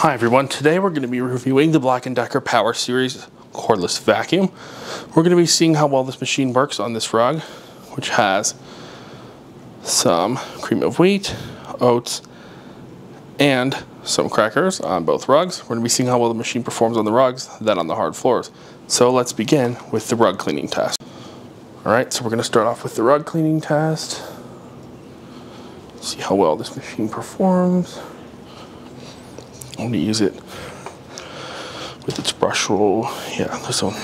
Hi everyone, today we're going to be reviewing the Black & Decker PowerSeries cordless vacuum. We're going to be seeing how well this machine works on this rug, which has some cream of wheat, oats, and some crackers on both rugs. We're going to be seeing how well the machine performs on the rugs, then on the hard floors. So let's begin with the rug cleaning test. Alright, so we're going to start off with the rug cleaning test. See how well this machine performs. I'm going to use it with its brush roll. Yeah, this one.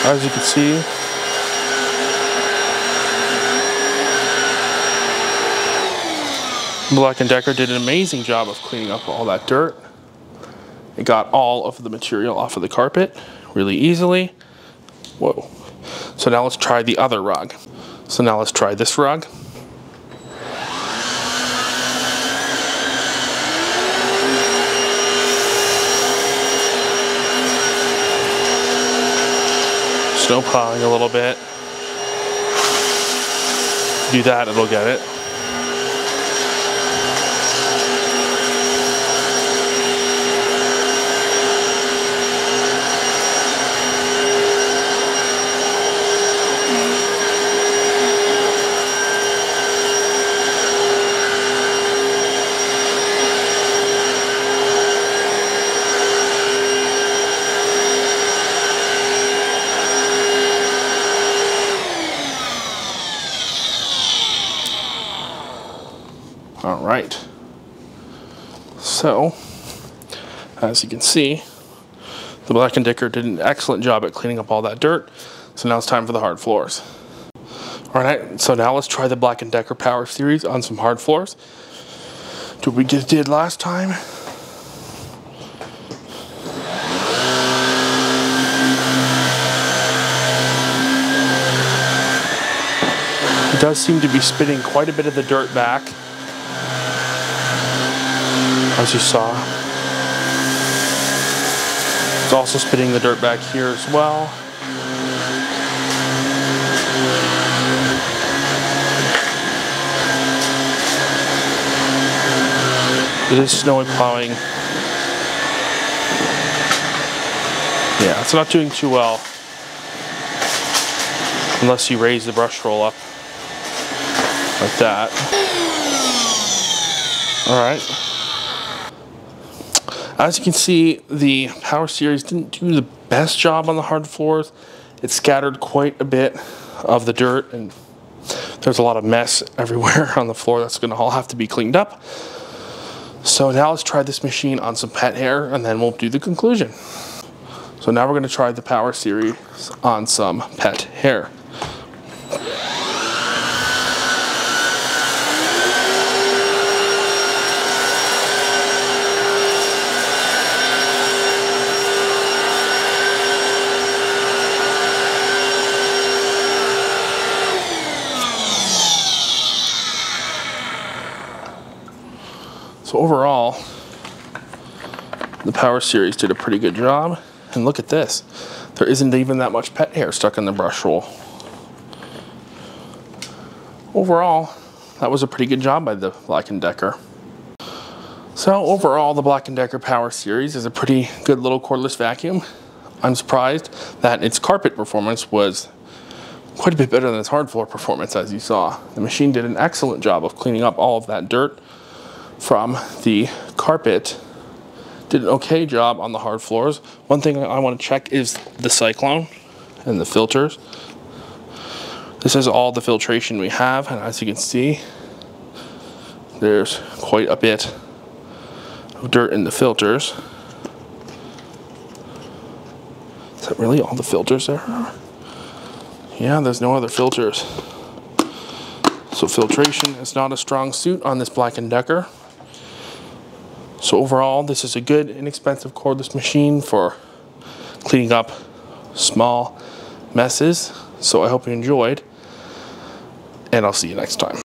As you can see, Black & Decker did an amazing job of cleaning up all that dirt. It got all of the material off of the carpet really easily. Whoa. So now let's try the other rug. So now let's try this rug. Snow plowing a little bit. Do that, it'll get it. All right, so as you can see, the Black & Decker did an excellent job at cleaning up all that dirt. So now it's time for the hard floors. All right, so now let's try the Black & Decker PowerSeries on some hard floors. Do what we just did last time. It does seem to be spitting quite a bit of the dirt back, as you saw. It's also spitting the dirt back here as well. It is snowy plowing. Yeah, it's not doing too well unless you raise the brush roll up like that. Alright. As you can see, the PowerSeries didn't do the best job on the hard floors. It scattered quite a bit of the dirt, and there's a lot of mess everywhere on the floor that's going to all have to be cleaned up. So now let's try this machine on some pet hair, and then we'll do the conclusion. So now we're going to try the PowerSeries on some pet hair. So overall, the PowerSeries did a pretty good job. And look at this. There isn't even that much pet hair stuck in the brush roll. Overall, that was a pretty good job by the Black & Decker. So overall, the Black & Decker PowerSeries is a pretty good little cordless vacuum. I'm surprised that its carpet performance was quite a bit better than its hard floor performance, as you saw. The machine did an excellent job of cleaning up all of that dirt from the carpet. Did an okay job on the hard floors. One thing I want to check is the cyclone and the filters. This is all the filtration we have, and as you can see, there's quite a bit of dirt in the filters. Is that really all the filters there are? Yeah, there's no other filters. So filtration is not a strong suit on this Black & Decker. So overall, this is a good, inexpensive cordless machine for cleaning up small messes. So I hope you enjoyed, and I'll see you next time.